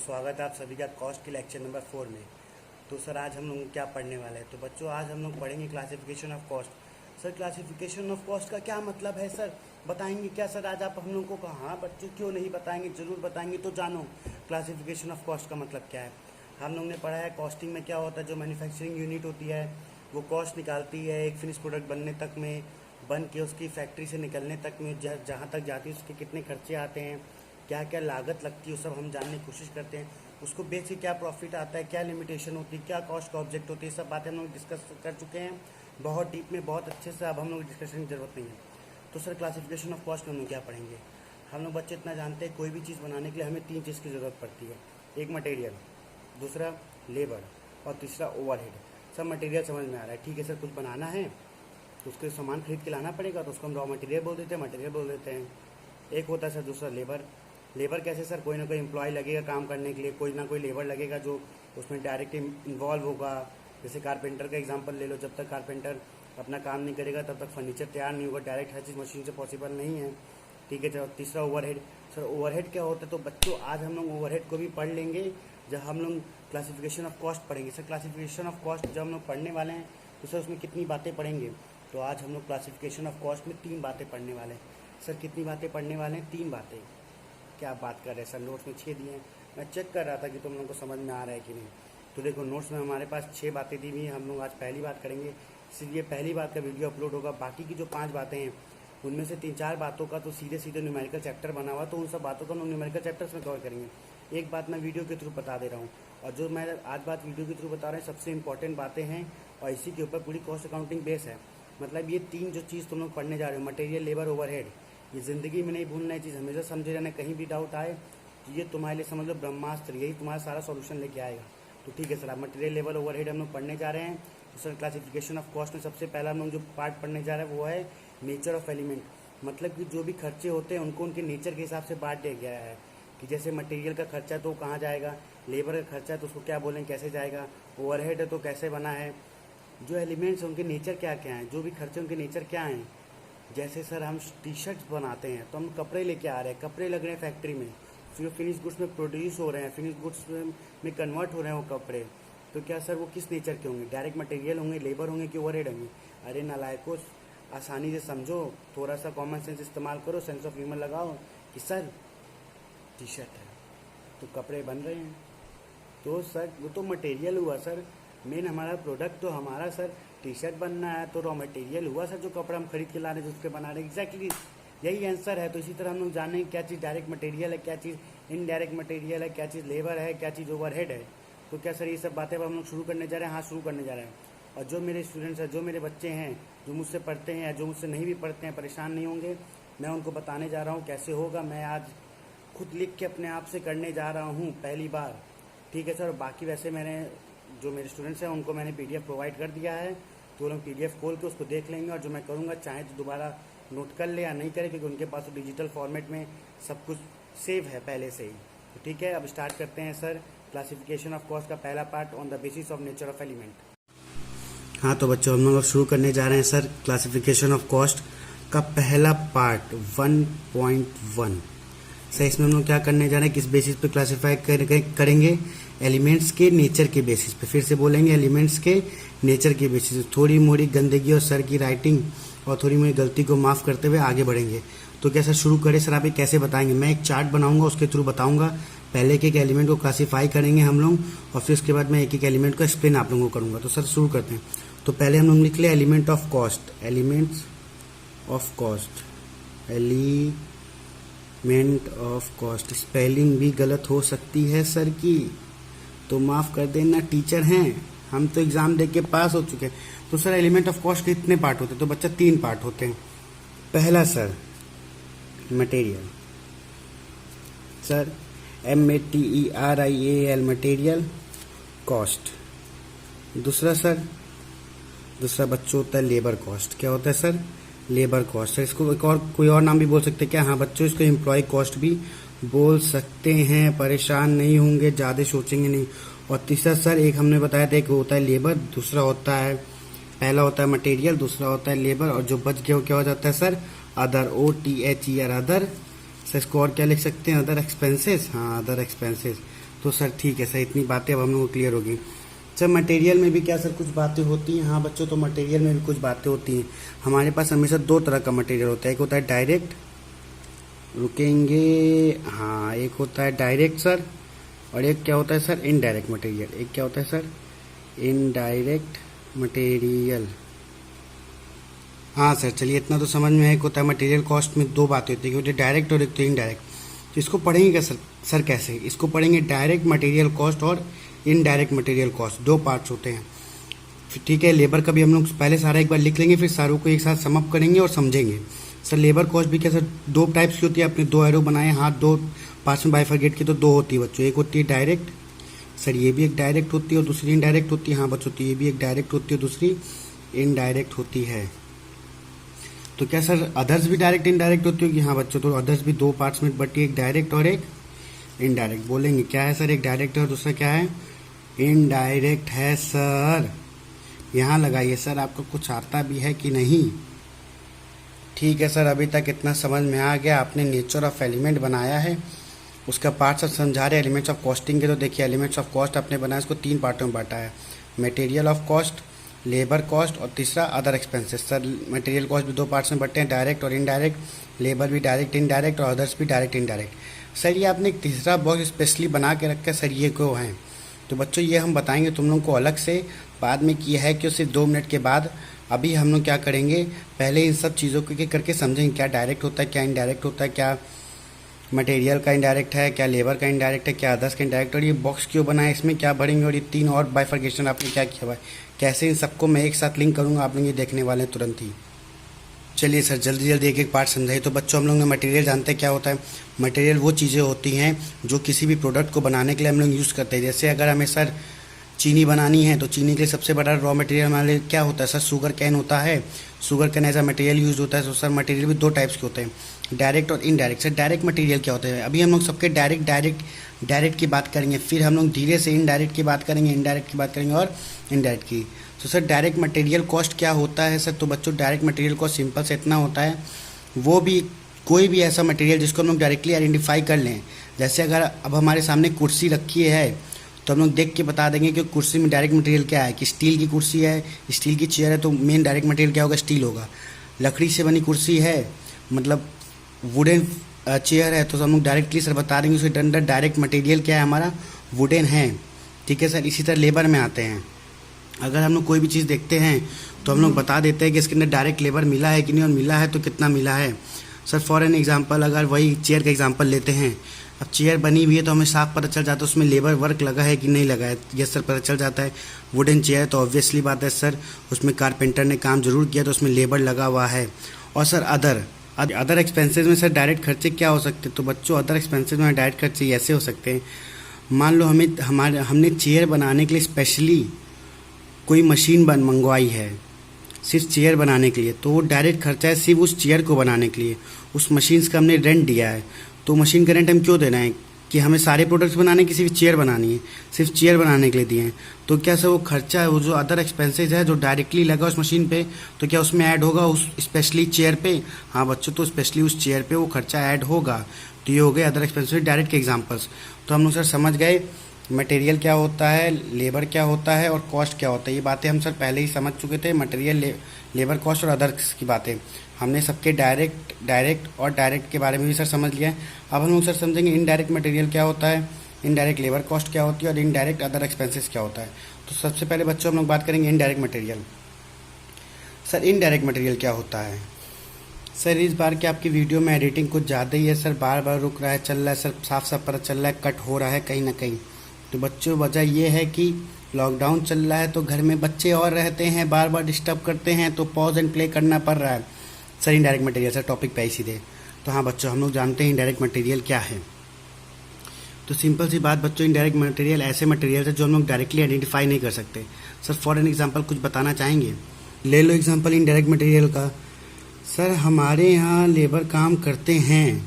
स्वागत है आप सभी का कॉस्ट के लेक्चर नंबर 4 में। तो सर आज हम लोग क्या पढ़ने वाले हैं? तो बच्चों आज हम लोग पढ़ेंगे classification of cost. Sir classification of cost का क्या मतलब है सर, बताएंगे क्या सर आज आप हम लोगों को? हाँ बच्चों, क्यों नहीं बताएंगे, ज़रूर बताएंगे। तो जानो क्लासिफिकेशन ऑफ कॉस्ट का मतलब क्या है। हम लोग ने पढ़ा है कॉस्टिंग में क्या होता है, जो मैन्युफैक्चरिंग यूनिट होती है वो कॉस्ट निकालती है एक फिनिश प्रोडक्ट बनने तक में, बन के उसकी फैक्ट्री से निकलने तक में जहाँ तक जाती है उसके कितने खर्चे आते हैं, क्या क्या लागत लगती है, वो सब हम जानने की कोशिश करते हैं। उसको बेच के क्या प्रॉफिट आता है, क्या लिमिटेशन होती है, क्या कॉस्ट का ऑब्जेक्ट होती है, सब बातें हम लोग डिस्कस कर चुके हैं बहुत डीप में, बहुत अच्छे से। अब हम लोग डिस्कशन की ज़रूरत नहीं है। तो सर क्लासिफिकेशन ऑफ कॉस्ट में हम लोग क्या पढ़ेंगे? हम लोग बच्चे इतना जानते हैं कोई भी चीज़ बनाने के लिए हमें 3 चीज़ की ज़रूरत पड़ती है। एक मटेरियल, दूसरा लेबर और तीसरा ओवरहेड। सब मटेरियल समझ में आ रहा है, ठीक है सर। कुछ बनाना है तो उसके सामान खरीद के लाना पड़ेगा, तो उसको हम रॉ मटेरियल बोल देते हैं, मटेरियल बोल देते हैं। एक होता है सर दूसरा लेबर। लेबर कैसे सर, कोई ना कोई एम्प्लॉय लगेगा काम करने के लिए, कोई ना कोई लेबर लगेगा जो उसमें डायरेक्ट इन्वॉल्व होगा। जैसे कारपेंटर का एग्जांपल ले लो, जब तक कारपेंटर अपना काम नहीं करेगा तब तक फर्नीचर तैयार नहीं होगा। डायरेक्ट हर चीज़ मशीन से पॉसिबल नहीं है, ठीक है। जब तीसरा ओवरहेड। सर ओवरहेड क्या होता है? तो बच्चों आज हम लोग ओवरहेड को भी पढ़ लेंगे जब हम लोग क्लासिफिकेशन ऑफ कॉस्ट पढ़ेंगे। सर क्लासिफिकेशन ऑफ कॉस्ट जब हम लोग पढ़ने वाले हैं तो सर उसमें कितनी बातें पढ़ेंगे? तो आज हम लोग क्लासिफिकेशन ऑफ कॉस्ट में 3 बातें पढ़ने वाले हैं। सर कितनी बातें पढ़ने वाले हैं? 3 बातें। क्या बात कर रहे हैं सर, नोट्स में 6 दिए हैं। मैं चेक कर रहा था कि तुम लोगों को समझ में आ रहा है कि नहीं। तो देखो नोट्स में हमारे पास 6 बातें दी हुई हैं। हम लोग आज पहली बात करेंगे, सिर्फ ये पहली बात का वीडियो अपलोड होगा। बाकी की जो 5 बातें हैं उनमें से 3-4 बातों का तो सीधे सीधे न्यूमेरिकल चैप्टर बना हुआ, तो उन सब बातों को हम न्यूमेरिकल चैप्टर्स में कवर करेंगे। एक बात मैं वीडियो के थ्रू बता दे रहा हूँ, और जो मैं आज बात वीडियो के थ्रू बता रहे हैं सबसे इंपॉर्टेंट बातें हैं, और इसी के ऊपर पूरी कॉस्ट अकाउंटिंग बेस है। मतलब ये 3 जो चीज़ तुम लोग पढ़ने जा रहे हो, मटेरियल, लेबर, ओवरहेड, ये ज़िंदगी में नहीं भूलना है चीज़, हमेशा समझे रहना। कहीं भी डाउट आए तो ये तुम्हारे लिए समझ लो ब्रह्मास्त्र, यही तुम्हारा सारा सॉल्यूशन लेके आएगा। तो ठीक है सर, आप मटेरियल, लेबर, ओवरहेड हम लोग पढ़ने जा रहे हैं। तो सर क्लासिफिकेशन ऑफ कॉस्ट में सबसे पहला हम लोग जो पार्ट पढ़ने जा रहे हैं वो है नेचर ऑफ एलिमेंट। मतलब कि जो भी खर्चे होते हैं उनको उनके नेचर के हिसाब से बांट दिया गया है कि जैसे मटेरियल का खर्चा है तो कहाँ जाएगा, लेबर का खर्चा है तो उसको क्या बोलें, कैसे जाएगा, ओवरहेड है तो कैसे बना है, जो एलिमेंट्स हैं उनके नेचर क्या क्या हैं, जो भी खर्चे उनके नेचर क्या हैं। जैसे सर हम टी शर्ट्स बनाते हैं तो हम कपड़े लेके आ रहे हैं, कपड़े लग रहे हैं फैक्ट्री में, फिर फिनिश गुड्स में प्रोड्यूस हो रहे हैं, फिनिश गुड्स में कन्वर्ट हो रहे हैं वो कपड़े। तो क्या सर वो किस नेचर के होंगे? डायरेक्ट मटेरियल होंगे, लेबर होंगे कि ओवरहेड होंगे? अरे नालायकों, आसानी से समझो, थोड़ा सा कॉमन सेंस इस्तेमाल करो, सेंस ऑफ ह्यूमर लगाओ कि सर टी शर्ट है तो कपड़े बन रहे हैं, तो सर वो तो मटेरियल हुआ सर। मेन हमारा प्रोडक्ट तो हमारा सर टी शर्ट बनना है, तो रॉ मटेरियल हुआ सर जो कपड़ा हम खरीद के ला रहे हैं, जो उसके बना रहे हैं। एग्जैक्टली यही आंसर है। तो इसी तरह हम लोग जानेंगे क्या चीज़ डायरेक्ट मटेरियल है, क्या चीज़ इनडायरेक्ट मटेरियल है, क्या चीज़ लेबर है, क्या चीज़ ओवरहेड है। तो क्या सर ये सब बातें अब हम लोग शुरू करने जा रहे हैं? हाँ शुरू करने जा रहे हैं। और जो मेरे स्टूडेंट्स हैं, जो मेरे बच्चे हैं, जो मुझसे पढ़ते हैं या जो मुझसे नहीं भी पढ़ते हैं, परेशान नहीं होंगे। मैं उनको बताने जा रहा हूँ कैसे होगा। मैं आज खुद लिख के अपने आप से करने जा रहा हूँ पहली बार, ठीक है सर। बाकी वैसे मैंने जो मेरे स्टूडेंट्स हैं उनको मैंने PDF प्रोवाइड कर दिया है, तो वो लोग PDF खोल के उसको देख लेंगे। और जो मैं करूँगा चाहे तो दोबारा नोट कर ले या नहीं करे, क्योंकि उनके पास तो डिजिटल फॉर्मेट में सब कुछ सेव है पहले से ही। तो ठीक है, अब स्टार्ट करते हैं सर क्लासिफिकेशन ऑफ कॉस्ट का पहला part, on the basis of nature of element. हाँ तो बच्चों हम लोग अब शुरू करने जा रहे हैं सर क्लासिफिकेशन ऑफ कॉस्ट का पहला पार्ट 1.1। सर इसमें हम लोग क्या करने जा रहे हैं, किस बेसिस पे क्लासिफाई करेंगे? एलिमेंट्स के नेचर के बेसिस पे। फिर से बोलेंगे, एलिमेंट्स के नेचर के बेसिस पे। थोड़ी मोड़ी गंदगी और सर की राइटिंग और थोड़ी मोड़ी गलती को माफ़ करते हुए आगे बढ़ेंगे। तो क्या सर शुरू करें? सर आप ये कैसे बताएंगे? मैं एक चार्ट बनाऊंगा, उसके थ्रू बताऊंगा। पहले एक एक एलिमेंट को क्लासीफाई करेंगे हम लोग, और फिर उसके बाद मैं एक एक एलिमेंट को एक्सप्लेन आप लोगों को करूँगा। तो सर शुरू करते हैं। तो पहले हम लोग लिख ले element of cost, elements of cost, element of cost. Spelling भी गलत हो सकती है सर की, तो माफ़ कर देना, टीचर हैं हम, तो एग्ज़ाम दे के पास हो चुके हैं। तो सर एलिमेंट ऑफ कॉस्ट के कितने पार्ट होते हैं? तो बच्चा 3 पार्ट होते हैं। पहला sir material, sir METERIAL material cost. दूसरा बच्चों होता है लेबर कॉस्ट। क्या होता है सर? Labour cost. सर इसको एक और कोई और नाम भी बोल सकते हैं क्या? हाँ बच्चों, इसको एम्प्लॉय कॉस्ट भी बोल सकते हैं, परेशान नहीं होंगे, ज़्यादा सोचेंगे नहीं। और तीसरा सर एक हमने बताया था, एक होता है लेबर, दूसरा होता है, पहला होता है मटेरियल, दूसरा होता है लेबर, और जो बच गया वो क्या हो जाता है sir? Other, OTHER, other. Sir इसको और क्या लिख सकते हैं? Other expenses. हाँ अदर एक्सपेंसेस। तो सर ठीक है सर, इतनी बातें अब हम लोग को क्लियर होगी। सर मटेरियल में भी क्या सर कुछ बातें होती हैं? हाँ बच्चों, तो मटेरियल में भी कुछ बातें होती हैं। हमारे पास हमेशा दो तरह का मटेरियल होता है, एक होता है डायरेक्ट, रुकेंगे, हाँ, एक होता है डायरेक्ट सर, और एक क्या होता है सर, इनडायरेक्ट मटेरियल। एक क्या होता है सर, इनडायरेक्ट मटेरियल। हाँ सर, चलिए इतना तो समझ में है। एक होता है मटेरियल कॉस्ट में दो बातें होती है, एक होती है डायरेक्ट और एक तो इनडायरेक्ट। तो इसको पढ़ेंगे क्या सर कैसे? इसको पढ़ेंगे डायरेक्ट मटेरियल कॉस्ट और इनडायरेक्ट मटेरियल कॉस्ट, दो पार्ट्स होते हैं। फिर ठीक है, लेबर का भी हम लोग पहले सारा एक बार लिख लेंगे, फिर सारों को एक साथ समअप करेंगे और समझेंगे। सर लेबर कॉस्ट भी क्या सर दो टाइप्स की होती है, आपने दो एरो बनाए हाथ, दो पार्ट्स में बाइफरगेट की, तो दो होती है बच्चों। एक होती है डायरेक्ट, सर ये भी एक डायरेक्ट होती है और दूसरी इनडायरेक्ट होती है। हाँ बच्चों, तो ये भी एक डायरेक्ट होती है, दूसरी इनडायरेक्ट होती है। तो क्या सर अदर्स भी डायरेक्ट इनडायरेक्ट होती होगी? हाँ बच्चों, तो अदर्स भी दो पार्ट्स में बटी, एक डायरेक्ट और एक इनडायरेक्ट। बोलेंगे क्या है सर, एक डायरेक्ट है और दूसरा क्या है, इनडायरेक्ट है सर। यहाँ लगाइए सर, आपको कुछ आता भी है कि नहीं? ठीक है सर, अभी तक इतना समझ में आ गया। आपने नेचर ऑफ एलिमेंट बनाया है, उसका पार्ट सब समझा रहे एलिमेंट्स ऑफ कॉस्टिंग के। तो देखिए एलिमेंट्स ऑफ कॉस्ट आपने बनाया, इसको तीन पार्टों में बांटा है, material of cost, labour cost और तीसरा other expenses. Sir material cost भी दो पार्ट्स में बटे हैं, डायरेक्ट और इनडायरेक्ट, लेबर भी डायरेक्ट इनडायरेक्ट और अदर्स भी डायरेक्ट इनडायरेक्ट। सर ये आपने एक तीसरा बॉक्स स्पेशली बना के रखा है सर, ये क्यों है? तो बच्चों ये हम बताएंगे तुम लोगों को अलग से, बाद में किया है कि सिर्फ 2 मिनट के बाद। अभी हम लोग क्या करेंगे, पहले इन सब चीज़ों को करके समझेंगे क्या डायरेक्ट होता है, क्या इनडायरेक्ट होता है, क्या मटेरियल का इनडायरेक्ट है, क्या लेबर का इनडायरेक्ट है, क्या अदर्स का इनडायरेक्ट, और ये बॉक्स क्यों बना है, इसमें क्या भरेंगे, और ये तीन और बाइफरकेशन आपने क्या किया हुआ है, कैसे इन सबको मैं एक साथ लिंक करूँगा, आप लोग ये देखने वाले हैं तुरंत ही। चलिए सर जल्दी जल्दी एक एक पार्ट समझाइए। तो बच्चों हम लोग ने मटेरियल जानते हैं क्या होता है। मटेरियल वो चीज़ें होती हैं जो किसी भी प्रोडक्ट को बनाने के लिए हम लोग यूज़ करते हैं। जैसे अगर हमें सर चीनी बनानी है तो चीनी के लिए सबसे बड़ा रॉ मटेरियल हमारे लिए क्या होता है सर, शुगर कैन होता है। Sugar cane as a material use होता है। तो सर मटेरियल भी दो टाइप्स के होते हैं, डायरेक्ट और इनडायरेक्ट। सर डायरेक्ट मटेरियल क्या होता है, अभी हम लोग सबके डायरेक्ट की बात करेंगे, फिर हम लोग धीरे से इनडायरेक्ट की बात करेंगे, इनडायरेक्ट की बात करेंगे और इनडायरेक्ट की। तो सर डायरेक्ट मटेरियल कॉस्ट क्या होता है सर? तो बच्चों डायरेक्ट मटेरियल कॉस्ट सिंपल से इतना होता है, वो भी कोई भी ऐसा मटेरियल जिसको हम लोग डायरेक्टली आइडेंटिफाई कर लें। जैसे अगर अब हमारे सामने कुर्सी रखी है तो हम लोग देख के बता देंगे कि कुर्सी में डायरेक्ट मटेरियल क्या है, कि स्टील की कुर्सी है, स्टील की चेयर है, तो मेन डायरेक्ट मटेरियल क्या होगा, स्टील होगा। लकड़ी से बनी कुर्सी है, मतलब वुडन चेयर है, तो हम लोग डायरेक्टली सर बता देंगे उसके अंदर डायरेक्ट मटेरियल क्या है, हमारा वुडन है। ठीक है सर। इसी तरह लेबर में आते हैं, अगर हम लोग कोई भी चीज़ देखते हैं तो हम लोग बता देते हैं कि इसके अंदर डायरेक्ट लेबर मिला है कि नहीं, और मिला है तो कितना मिला है। सर फॉर एन एग्जांपल अगर वही चेयर का एग्जांपल लेते हैं, अब चेयर बनी हुई है तो हमें साफ पता चल जाता है उसमें लेबर वर्क लगा है कि नहीं लगा है। यस सर, पता चल जाता है। वुडन चेयर तो ऑब्वियसली बात है सर, उसमें कारपेंटर ने काम जरूर किया तो उसमें लेबर लगा हुआ है। और सर अदर एक्सपेंसेस में सर डायरेक्ट खर्चे क्या हो सकते हैं? तो बच्चों अदर एक्सपेंसेस में डायरेक्ट खर्चे ऐसे हो सकते हैं, मान लो हमने चेयर बनाने के लिए स्पेशली कोई मशीन मंगवाई है सिर्फ चेयर बनाने के लिए, तो वो डायरेक्ट खर्चा है सिर्फ उस चेयर को बनाने के लिए। उस मशीन का हमने रेंट दिया है, तो मशीन का रेंट हम क्यों देना है, कि हमें सारे प्रोडक्ट्स बनाने की सिर्फ चेयर बनानी है, सिर्फ चेयर बनाने के लिए दिए हैं। तो क्या सर वो खर्चा है, वो जो अदर एक्सपेंसेस है जो डायरेक्टली लगा उस मशीन पे, तो क्या उसमें ऐड होगा उस स्पेशली चेयर पे? हाँ बच्चों, तो स्पेशली उस चेयर पे वो खर्चा ऐड होगा। तो ये हो गए अदर एक्सपेंसेस डायरेक्ट के एग्जाम्पल्स। तो हम लोग सर समझ गए मटेरियल क्या होता है, लेबर क्या होता है और कॉस्ट क्या होता है। ये बातें हम सर पहले ही समझ चुके थे, मटेरियल, लेबर कॉस्ट और अदर्स की बातें हमने सबके डायरेक्ट और डायरेक्ट के बारे में भी सर समझ लिया है। अब हम लोग सर समझेंगे इनडायरेक्ट मटेरियल क्या होता है, इनडायरेक्ट लेबर कॉस्ट क्या होती है और इनडायरेक्ट अदर एक्सपेंसेस क्या होता है। तो सबसे पहले बच्चों हम लोग बात करेंगे indirect material. Sir indirect material क्या होता है? सर इस बार की आपकी वीडियो में एडिटिंग कुछ ज़्यादा ही है सर, बार बार रुक रहा है, चल रहा है सर, साफ साफ पता चल रहा है कट हो रहा है कहीं ना कहीं। तो बच्चों वजह ये है कि लॉकडाउन चल रहा है तो घर में बच्चे और रहते हैं, बार बार डिस्टर्ब करते हैं, तो पॉज एंड प्ले करना पड़ रहा है। Sir indirect material, sir topic पे ही सीधे। तो हाँ बच्चों, हम लोग जानते हैं इनडायरेक्ट मटेरियल क्या है। तो सिंपल सी बात बच्चों, इनडायरेक्ट मटेरियल ऐसे मटेरियल है जो हम लोग डायरेक्टली आइडेंटिफाई नहीं कर सकते। सर फॉर एन एग्जाम्पल कुछ बताना चाहेंगे? ले लो एग्जाम्पल इनडायरेक्ट मटेरियल का। सर हमारे यहाँ लेबर काम करते हैं,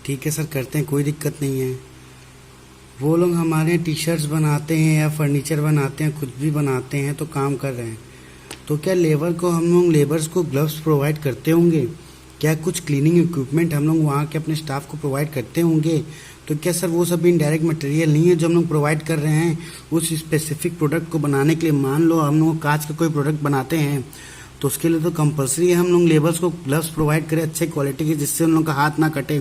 ठीक है सर, करते हैं, कोई दिक्कत नहीं है। वो लोग हमारे टी शर्ट्स बनाते हैं या फर्नीचर बनाते हैं, कुछ भी बनाते हैं, तो काम कर रहे हैं। तो क्या लेबर को हम लोग लेबर्स को ग्लव्स प्रोवाइड करते होंगे? क्या कुछ क्लीनिंग इक्विपमेंट हम लोग वहाँ के अपने स्टाफ को प्रोवाइड करते होंगे? तो क्या सर वो सब इनडायरेक्ट मटेरियल नहीं है जो हम लोग प्रोवाइड कर रहे हैं उस स्पेसिफिक प्रोडक्ट को बनाने के लिए? मान लो हम लोग कांच का कोई प्रोडक्ट बनाते हैं तो उसके लिए तो कंपलसरी है हम लोग लेबर्स को ग्लव्स प्रोवाइड करें अच्छे क्वालिटी के, जिससे उन लोगों का हाथ ना कटे।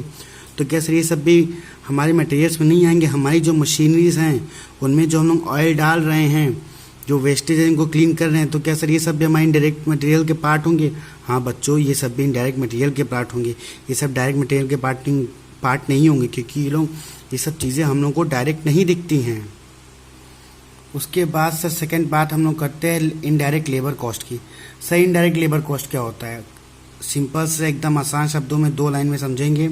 तो क्या सर ये सब भी हमारे मटेरियल्स में नहीं आएंगे? हमारी जो मशीनरीज हैं उनमें जो हम लोग ऑयल डाल रहे हैं, जो वेस्टेज है इनको क्लीन कर रहे हैं, तो क्या सर ये सब भी हमारे इनडायरेक्ट मटेरियल के पार्ट होंगे? हाँ बच्चों, ये सब भी इनडायरेक्ट मटेरियल के पार्ट होंगे। ये सब डायरेक्ट मटेरियल के पार्ट नहीं होंगे, क्योंकि ये सब चीज़ें हम लोग को डायरेक्ट नहीं दिखती हैं। उसके बाद सर सेकंड बात हम लोग करते हैं इनडायरेक्ट लेबर कॉस्ट की। सर इनडायरेक्ट लेबर कॉस्ट क्या होता है? सिंपल से एकदम आसान शब्दों में 2 लाइन में समझेंगे।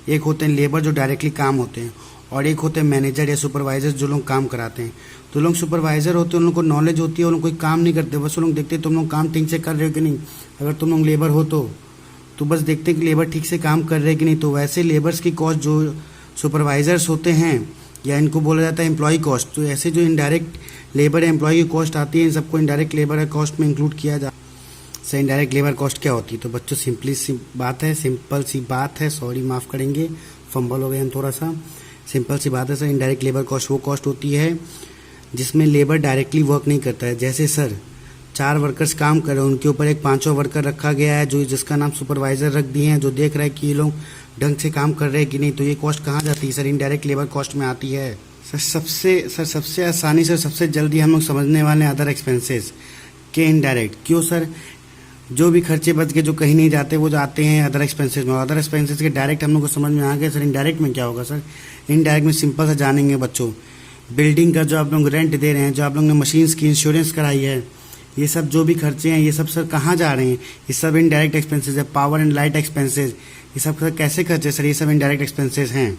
एक होते हैं लेबर जो डायरेक्टली काम होते हैं, और एक होते हैं मैनेजर या सुपरवाइजर जो लोग काम कराते हैं। तो लोग सुपरवाइजर होते हैं, उन लोग को नॉलेज होती है, उन लोग कोई काम नहीं करते, बस वो लोग देखते तुम लोग काम ठीक से कर रहे हो कि नहीं। अगर तुम लोग लेबर हो तो बस देखते कि लेबर ठीक से काम कर रहे हैं कि नहीं। तो वैसे लेबर्स की कॉस्ट जो सुपरवाइजर्स होते हैं, या इनको बोला जाता है एम्प्लॉय कॉस्ट, तो ऐसे जो इनडायरेक्ट लेबर एम्प्लॉय की कॉस्ट आती है इन सबको इनडायरेक्ट लेबर कॉस्ट में इंक्लूड किया जा। सर इनडायरेक्ट लेबर कॉस्ट क्या होती है? तो बच्चों सिंपल सी बात है, सॉरी माफ़ करेंगे, फंबल हो गए हम थोड़ा सा। सिंपल सी बात है सर, इनडायरेक्ट लेबर कॉस्ट वो कॉस्ट होती है जिसमें लेबर डायरेक्टली वर्क नहीं करता है। जैसे सर 4 वर्कर्स काम कर रहे हैं, उनके ऊपर एक 5वां वर्कर रखा गया है जो जिसका नाम सुपरवाइजर रख दिए हैं, जो देख रहा है कि ये लोग ढंग से काम कर रहे हैं कि नहीं। तो ये कॉस्ट कहाँ जाती है सर? इनडायरेक्ट लेबर कॉस्ट में आती है। सबसे आसानी से सबसे जल्दी हम लोग समझने वाले हैं अदर एक्सपेंसेस के इनडायरेक्ट। क्यों सर? जो भी खर्चे बच के जो कहीं नहीं जाते वो जाते हैं अदर एक्सपेंसेस में। अदर एक्सपेंसेस के डायरेक्ट हम लोग को समझ में आ गया। सर इनडायरेक्ट में क्या होगा? सर इनडायरेक्ट में सिंपल से जानेंगे बच्चों, बिल्डिंग का जो आप लोग रेंट दे रहे हैं, जो आप लोग ने मशीन्स की इंश्योरेंस कराई है, ये सब जो भी खर्चे हैं ये सब सर कहाँ जा रहे हैं? ये सब इनडायरेक्ट एक्सपेंसेस है। पावर एंड लाइट एक्सपेंसेस, ये सब सर कैसे खर्चे? सर ये सब इनडायरेक्ट एक्सपेंसेस हैं।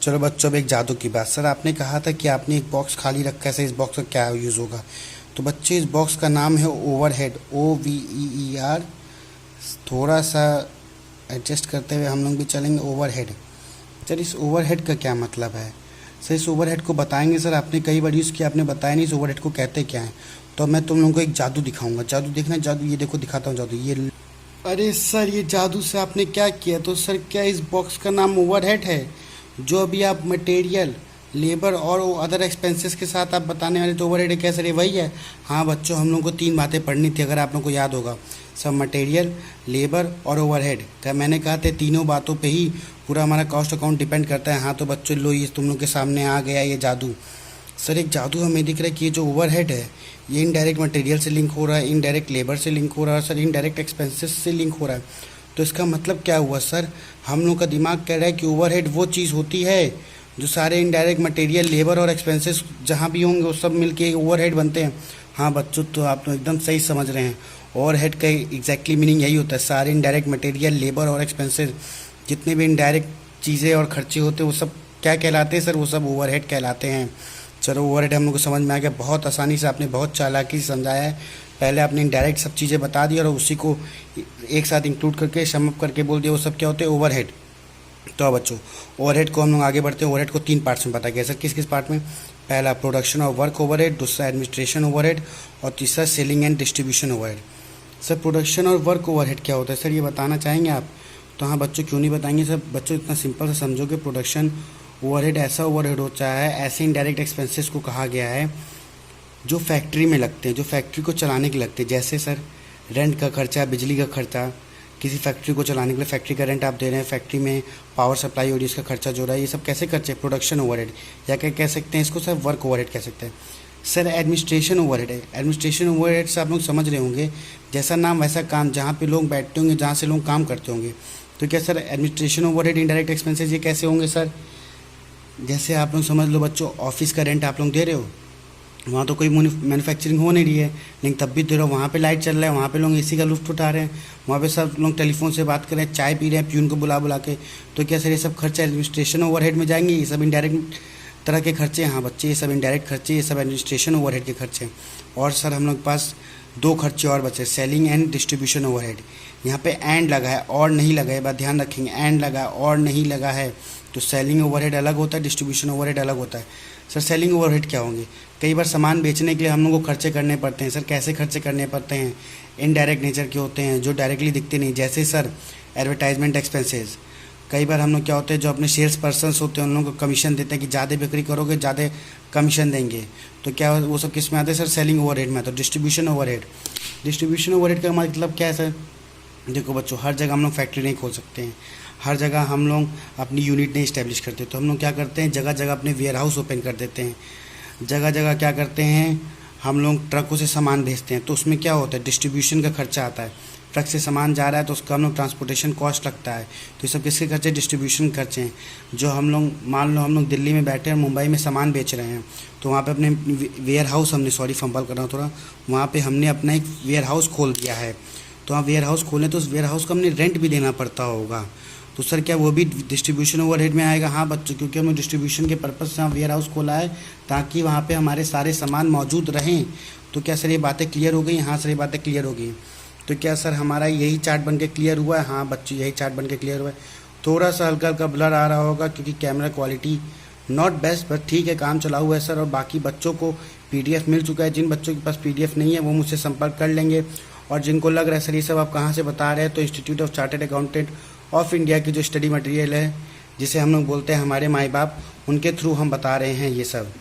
चलो बच्चों, अब एक जादू की बात। सर आपने कहा था कि आपने एक बॉक्स खाली रखा है, सर इस बॉक्स का क्या यूज़ होगा? तो बच्चे इस बॉक्स का नाम है ओवरहेड, OVER। थोड़ा सा एडजस्ट करते हुए हम लोग भी चलेंगे, ओवरहेड। सर इस ओवरहेड का क्या मतलब है? सर इस ओवरहेड को बताएंगे सर, आपने कई बार यूज़ किया, आपने बताया नहीं इस ओवरहेड को कहते क्या है। तो मैं तुम लोगों को एक जादू दिखाऊंगा। जादू देखना, जादू ये देखो दिखाता हूँ जादू, ये। अरे सर ये जादू से आपने क्या किया? तो सर क्या इस बॉक्स का नाम ओवरहेड है? जो अभी आप मटेरियल, लेबर और अदर एक्सपेंसेस के साथ आप बताने वाले तो ओवरहेड है क्या सर? ये वही है? हाँ बच्चों, हम लोग को 3 बातें पढ़नी थी, अगर आप लोग को याद होगा। सब मटेरियल, लेबर और ओवरहेड का मैंने कहा था, तीनों बातों पे ही पूरा हमारा कॉस्ट अकाउंट डिपेंड करता है। हाँ तो बच्चों लो, ये तुम लोग के सामने आ गया ये जादू। सर एक जादू हमें दिख रहा है कि ये जो ओवरहेड है ये इनडायरेक्ट मटेरियल से लिंक हो रहा है, इनडायरेक्ट लेबर से लिंक हो रहा है, सर इनडायरेक्ट एक्सपेंसेस से लिंक हो रहा है। तो इसका मतलब क्या हुआ सर? हम लोग का दिमाग कह रहा है कि ओवरहेड वो चीज़ होती है जो सारे इनडायरेक्ट मटेरियल, लेबर और एक्सपेंसेस जहाँ भी होंगे वो सब मिलके ओवरहेड बनते हैं। हाँ बच्चों, तो आप तो एकदम सही समझ रहे हैं। ओवरहेड का एग्जैक्टली मीनिंग यही होता है, सारे इनडायरेक्ट मटेरियल, लेबर और एक्सपेंसेस, जितने भी इनडायरेक्ट चीज़ें और खर्चे होते हैं वो सब क्या कहलाते हैं सर? वो सब ओवरहेड कहलाते हैं। चलो ओवरहेड हम लोग को समझ में आ गया, बहुत आसानी से आपने बहुत चालाकी से समझाया है। पहले आपने इनडायरेक्ट सब चीज़ें बता दी और उसी को एक साथ इंक्लूड करके समअप करके बोल दिया वो सब क्या होते हैं? ओवरहेड। तो बच्चों ओवरहेड को हम लोग आगे बढ़ते हैं। ओवरहेड को 3 पार्ट्स में बताया गया सर, किस किस पार्ट में? पहला प्रोडक्शन और वर्क ओवरहेड, दूसरा एडमिनिस्ट्रेशन ओवरहेड और तीसरा selling and distribution overhead. Sir production और वर्क ओवरहेड क्या होता है सर, ये बताना चाहेंगे आप? तो हाँ बच्चों, क्यों नहीं बताएंगे सर। बच्चों इतना सिंपल से समझोगे, प्रोडक्शन ओवरहेड ऐसा ओवरहेड होता है, ऐसे इनडायरेक्ट एक्सपेंसेस को कहा गया है जो फैक्ट्री में लगते हैं, जो फैक्ट्री को चलाने के लगते हैं। जैसे सर रेंट का खर्चा, बिजली का खर्चा, किसी फैक्ट्री को चलाने के लिए फैक्ट्री का रेंट आप दे रहे हैं, फैक्ट्री में पावर सप्लाई हो रही है, इसका खर्चा जो रहा है, ये सब कैसे खर्चे? Production overhead. या क्या कह सकते हैं इसको सर? वर्क ओवरहेड कह सकते हैं। सर एडमिनिस्ट्रेशन ओवरहेड है। एडमिनिस्ट्रेशन ओवरहेड से आप लोग समझ रहे होंगे, जैसा नाम वैसा काम, जहाँ पे लोग बैठते होंगे, जहाँ से लोग काम करते होंगे। तो क्या sir administration overhead indirect expenses ये कैसे होंगे सर? जैसे आप लोग समझ लो बच्चों, ऑफिस का रेंट आप लोग दे रहे हो, वहाँ तो कोई मैन्युफैक्चरिंग हो नहीं रही है, लेकिन तब भी दे रहे हो। वहाँ पे लाइट चल रहा है, वहाँ पे लोग एसी का लुत्फ़ उठा रहे हैं, वहाँ पे सब लोग टेलीफोन से बात कर रहे हैं, चाय पी रहे हैं प्यून को बुला बुला के। तो क्या सर ये सब खर्चे एडमिनिस्ट्रेशन ओवरहेड में जाएंगे? ये सब इनडायरेक्ट तरह के खर्चे हैं। हाँ बच्चे, ये सब इनडायरेक्ट खर्चे, ये सब एडमिनिस्ट्रेशन ओवरहेड के खर्चे हैं। और सर हम लोग के पास 2 खर्चे और बचे, सेलिंग एंड डिस्ट्रीब्यूशन ओवरहेड। यहाँ पे एंड लगा है और नहीं लगा है, बात ध्यान रखेंगे, एंड लगा है और नहीं लगा है। तो सेलिंग ओवरहेड अलग होता है, डिस्ट्रीब्यूशन ओवरहेड अलग होता है। सर सेलिंग ओवरहेड क्या होंगे? कई बार सामान बेचने के लिए हम लोग को खर्चे करने पड़ते हैं। सर कैसे खर्चे करने पड़ते हैं? इनडायरेक्ट नेचर के होते हैं, जो डायरेक्टली दिखते नहीं। जैसे सर एडवर्टाइजमेंट एक्सपेंसेस, कई बार हम लोग क्या होते हैं, जो अपने सेल्स पर्सन्स होते हैं उन लोगों को कमीशन देते हैं कि ज़्यादा बिक्री करोगे ज़्यादा कमीशन देंगे। तो क्या वो सब किस में आते हैं सर? सेलिंग ओवरहेड में। तो डिस्ट्रीब्यूशन ओवरहेड, डिस्ट्रीब्यूशन ओवरहेड का मतलब क्या है सर? देखो बच्चों, हर जगह हम लोग फैक्ट्री नहीं खोल सकते हैं, हर जगह हम लोग अपनी यूनिट नहीं इस्टेब्लिश करते। तो हम लोग क्या करते हैं, जगह जगह अपने वेयर हाउस ओपन कर देते हैं। जगह जगह क्या करते हैं, हम लोग ट्रकों से सामान भेजते हैं। तो उसमें क्या होता है, डिस्ट्रीब्यूशन का खर्चा आता है। ट्रक से सामान जा रहा है तो उसका हम लोग ट्रांसपोर्टेशन कॉस्ट लगता है। तो ये सब किसके खर्चे? डिस्ट्रीब्यूशन खर्चे हैं। जो हम लोग मान लो हम लोग दिल्ली में बैठे हैं, मुंबई में सामान बेच रहे हैं, तो वहाँ पे अपने वेयर हाउस हमने, सॉरी फंबल कर रहा हूँ थोड़ा, वहाँ पे हमने अपना एक वेयर हाउस खोल दिया है। तो वहाँ वेयर हाउस खोलें तो उस वेयर हाउस को हमने रेंट भी देना पड़ता होगा। तो सर क्या वो भी डिस्ट्रीब्यूशन ओवरहेड में आएगा? हाँ बच्चों, क्योंकि हमने डिस्ट्रीब्यूशन के पर्पज़ से वहाँ वेयर हाउस खोला है ताकि वहाँ पे हमारे सारे सामान मौजूद रहें। तो क्या सर ये बातें क्लियर हो गई? हाँ सर ये बातें क्लियर हो गई। तो क्या सर हमारा यही चार्ट बन के क्लियर हुआ है? हाँ बच्चों यही चार्ट बन के क्लियर हुआ है। थोड़ा सा हल्का हल्का ब्लर आ रहा होगा क्योंकि camera quality not best, but ठीक है, काम चला हुआ है सर। और बाकी बच्चों को PDF मिल चुका है। जिन बच्चों के पास PDF नहीं है वो मुझसे संपर्क कर लेंगे। और जिनको लग रहा है सर ये सब आप कहाँ से बता रहे हैं, तो institute of chartered accountant of India की जो स्टडी मटेरियल है, जिसे हम लोग बोलते हैं हमारे माई बाप, उनके थ्रू हम बता रहे हैं ये सब।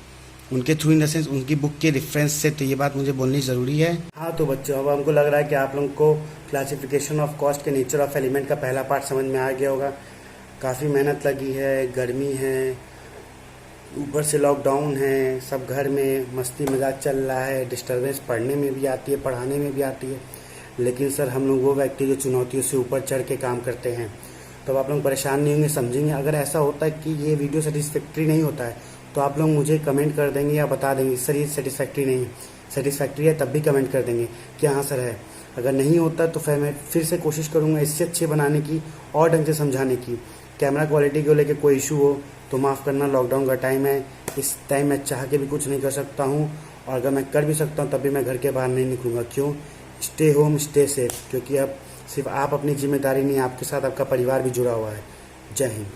उनके थ्रू इन द सेंस उनकी बुक के रेफरेंस से। तो ये बात मुझे बोलनी ज़रूरी है। हाँ तो बच्चों, अब हमको लग रहा है कि आप लोगों को क्लासिफिकेशन ऑफ कॉस्ट के नेचर ऑफ एलिमेंट का पहला पार्ट समझ में आ गया होगा। काफ़ी मेहनत लगी है, गर्मी है, ऊपर से लॉकडाउन है, सब घर में मस्ती मजाक चल रहा है, डिस्टर्बेंस पढ़ने में भी आती है, पढ़ाने में भी आती है। लेकिन सर हम लोग वो व्यक्ति जो चुनौतियों से ऊपर चढ़ के काम करते हैं। तो आप लोग परेशान नहीं होंगे, समझेंगे। अगर ऐसा होता है कि ये वीडियो सेटिस्फैक्ट्री नहीं होता है तो आप लोग मुझे कमेंट कर देंगे या बता देंगे सर ये सेटिस्फैक्ट्री नहीं है। सेटिस्फैक्ट्री है तब भी कमेंट कर देंगे कि हाँ सर है। अगर नहीं होता तो फिर मैं फिर से कोशिश करूँगा इससे अच्छे बनाने की और ढंग से समझाने की। कैमरा क्वालिटी को लेकर कोई इशू हो तो माफ़ करना, लॉकडाउन का टाइम है, इस टाइम मैं चाह के भी कुछ नहीं कर सकता हूँ। और अगर मैं कर भी सकता हूँ तब भी मैं घर के बाहर नहीं निकलूँगा। क्यों? स्टे होम स्टे सेफ, क्योंकि अब सिर्फ आप अपनी जिम्मेदारी नहीं, आपके साथ आपका परिवार भी जुड़ा हुआ है। जय हिंद।